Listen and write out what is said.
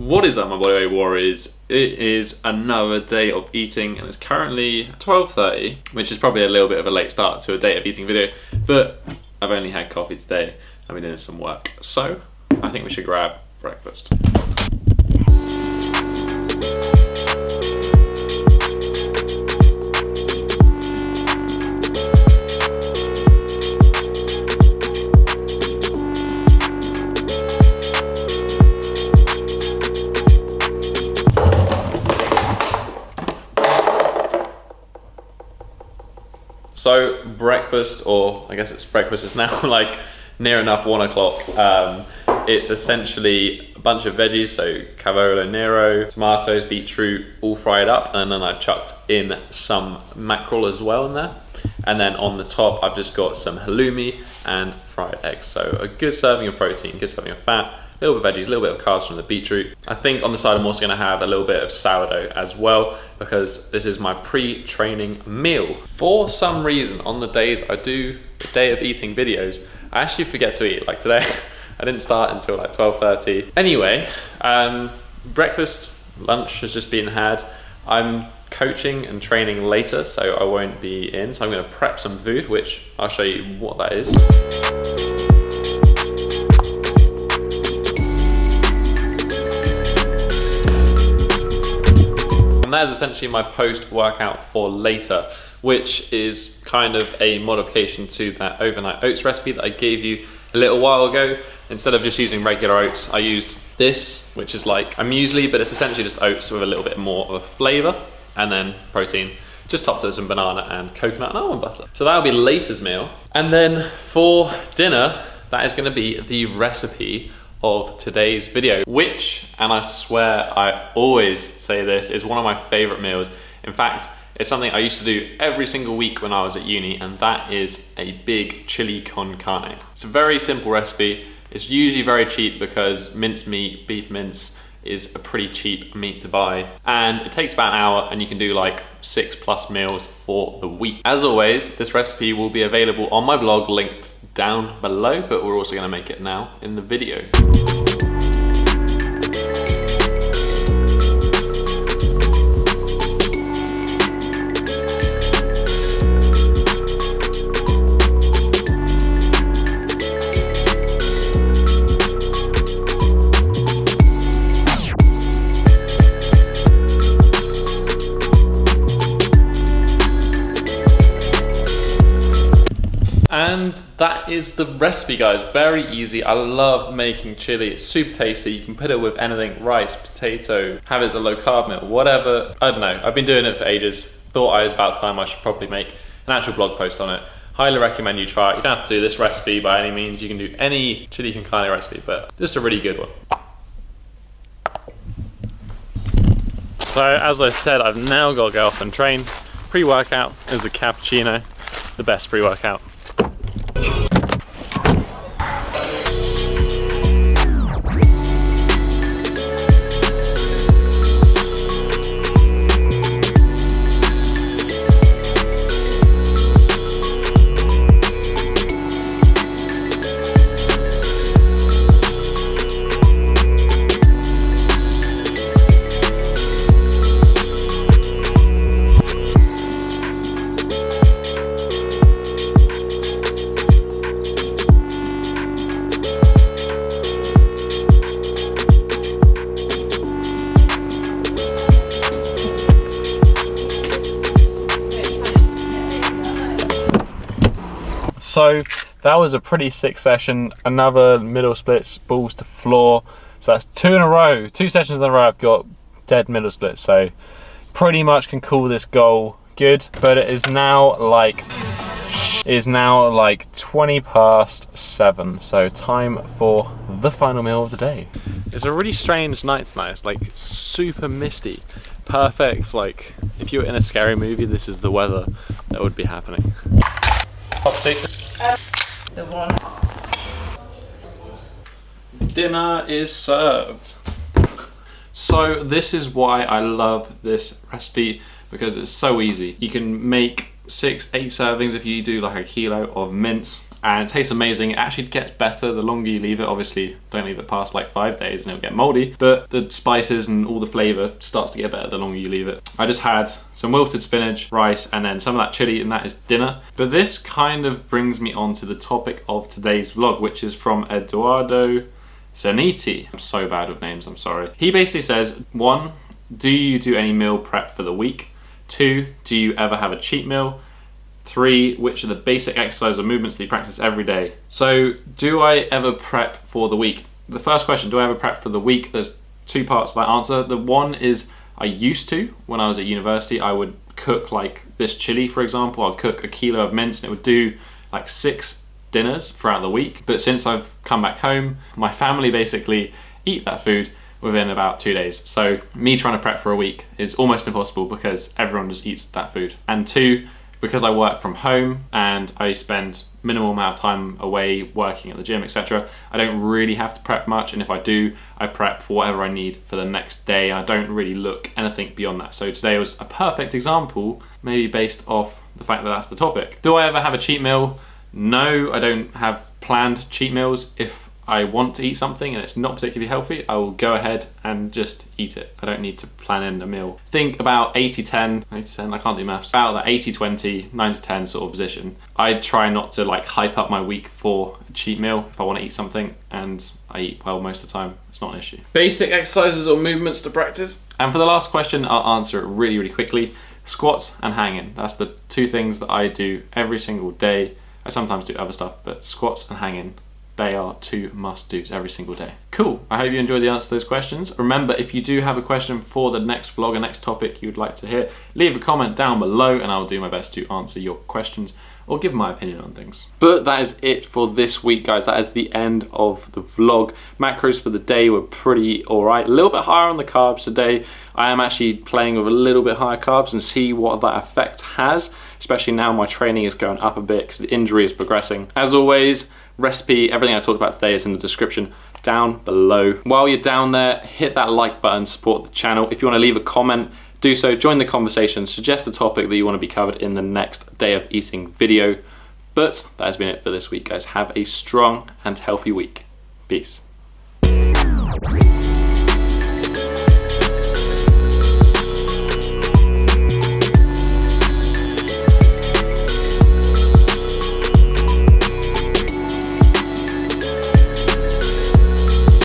What is up, my bodyweight warriors? It is another day of eating and it's currently 12:30, which is probably a little bit of a late start to a day of eating video, but I've only had coffee today. I've been doing some work, so I think we should grab breakfast. So breakfast, or I guess it's breakfast, is now like near enough 1 o'clock. It's essentially a bunch of veggies, so cavolo nero, tomatoes, beetroot, all fried up, and then I chucked in some mackerel as well in there. And then on the top, I've just got some halloumi and fried eggs. So a good serving of protein, good serving of fat, a little bit of veggies, a little bit of carbs from the beetroot. I think on the side I'm also gonna have a little bit of sourdough as well, because this is my pre-training meal. For some reason, on the days I do the day of eating videos, I actually forget to eat. Like today, I didn't start until like 12:30. Anyway, breakfast, lunch has just been had. I'm coaching and training later, so I won't be in. So I'm gonna prep some food, which I'll show you what that is. And that is essentially my post-workout for later, which is kind of a modification to that overnight oats recipe that I gave you a little while ago. Instead of just using regular oats, I used this, which is like a muesli, but it's essentially just oats with a little bit more of a flavor, and then protein, just topped with some banana and coconut and almond butter. So that'll be later's meal. And then for dinner, that is gonna be the recipe of today's video, which, and I swear I always say this, is one of my favorite meals. In fact, it's something I used to do every single week when I was at uni, and that is a big chili con carne. It's a very simple recipe. It's usually very cheap because minced meat, beef mince, is a pretty cheap meat to buy, and it takes about an hour and you can do like 6+ meals for the week. As always, this recipe will be available on my blog, linked down below, but we're also going to make it now in the video. And that is the recipe, guys. Very easy. I love making chili. It's super tasty. You can put it with anything: rice, potato, have it as a low carb meal, whatever. I don't know. I've been doing it for ages. Thought it was about time I should probably make an actual blog post on it. Highly recommend you try it. You don't have to do this recipe by any means. You can do any chili con carne recipe, but just a really good one. So as I said, I've now got to go off and train. Pre-workout is a cappuccino, the best pre-workout. So that was a pretty sick session. Another middle splits, balls to floor. So that's 2 in a row, 2 sessions in a row I've got dead middle splits. So pretty much can call this goal good, but it is now like 7:20. So time for the final meal of the day. It's a really strange night tonight. It's like super misty. Perfect, like if you're in a scary movie, this is the weather that would be happening. The one. Dinner is served. So this is why I love this recipe, because it's so easy. You can make 6-8 servings if you do like a kilo of mince, and it tastes amazing. It actually gets better the longer you leave it. Obviously, don't leave it past like 5 days and it'll get moldy, but the spices and all the flavor starts to get better the longer you leave it. I just had some wilted spinach, rice, and then some of that chili, and that is dinner. But this kind of brings me on to the topic of today's vlog, which is from Eduardo Zaniti. I'm so bad with names, I'm sorry. He basically says, 1, do you do any meal prep for the week? 2, do you ever have a cheat meal? 3, which are the basic exercises or movements that you practice every day? So, do I ever prep for the week? The first question, do I ever prep for the week? There's 2 parts to that answer. The one is, I used to, when I was at university, I would cook like this chili, for example. I'd cook a kilo of mince and it would do like 6 dinners throughout the week. But since I've come back home, my family basically eat that food within about 2 days. So me trying to prep for a week is almost impossible because everyone just eats that food. And 2, because I work from home and I spend minimal amount of time away working at the gym, etc., I don't really have to prep much, and if I do, I prep for whatever I need for the next day, and I don't really look anything beyond that. So today was a perfect example, maybe based off the fact that that's the topic. Do I ever have a cheat meal? No, I don't have planned cheat meals. If I want to eat something and it's not particularly healthy, I will go ahead and just eat it. I don't need to plan in a meal. Think about 80-10, I can't do maths, about that 80-20, 9-10 sort of position. I try not to like hype up my week for a cheat meal if I want to eat something, and I eat well most of the time. It's not an issue. Basic exercises or movements to practice. And for the last question, I'll answer it really, really quickly. Squats and hanging. That's the 2 things that I do every single day. I sometimes do other stuff, but squats and hanging, they are 2 must-dos every single day. Cool, I hope you enjoyed the answer to those questions. Remember, if you do have a question for the next vlog, a next topic you would like to hear, leave a comment down below and I'll do my best to answer your questions or give my opinion on things. But that is it for this week, guys. That is the end of the vlog. Macros for the day were pretty alright. A little bit higher on the carbs today. I am actually playing with a little bit higher carbs and see what that effect has, especially now my training is going up a bit because the injury is progressing. As always, recipe, everything I talked about today is in the description down below. While you're down there, hit that like button, support the channel. If you want to leave a comment, do so, join the conversation, suggest a topic that you want to be covered in the next day of eating video. But that has been it for this week, guys. Have a strong and healthy week. Peace.